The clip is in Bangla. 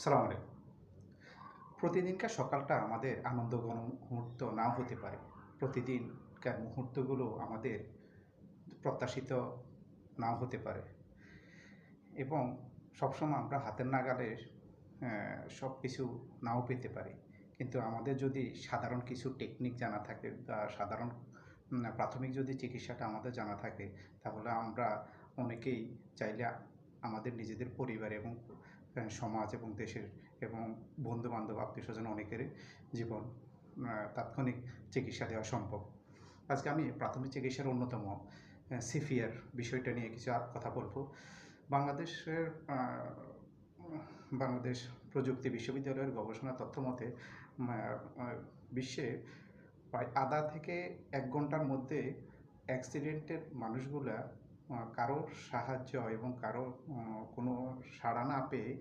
সালাম আলাইকুম। প্রতিদিনকার সকালটা আমাদের আনন্দঘন মুহূর্ত নাও হতে পারে। প্রতিদিনকার মুহূর্তগুলো আমাদের প্রত্যাশিত নাও হতে পারে এবং সবসময় আমরা হাতের নাগালে সব কিছু নাও পেতে পারি। কিন্তু আমাদের যদি সাধারণ কিছু টেকনিক জানা থাকে বা সাধারণ প্রাথমিক যদি চিকিৎসাটা আমাদের জানা থাকে, তাহলে আমরা অনেকেই চাইলে আমাদের নিজেদের পরিবার এবং সমাজ এবং দেশের এবং বন্ধু-বান্ধব, আত্মীয়স্বজন অনেকেরই জীবন তাৎক্ষণিক চিকিৎসা দেওয়া সম্ভব। আজকে আমি প্রাথমিক চিকিৎসার অন্যতম সিপিআর বিষয়টা নিয়ে কিছু কথা বলব। বাংলাদেশের আ বাংলাদেশ প্রযুক্তি বিশ্ববিদ্যালয়ের গবেষণা তথ্য মতে মা আ বিশ্বে প্রায় আধা থেকে ১ ঘন্টার মধ্যে অ্যাক্সিডেন্টের মানুষগুলা কারোর সাহায্য এবং কারো কোনো সাড়া না পেয়ে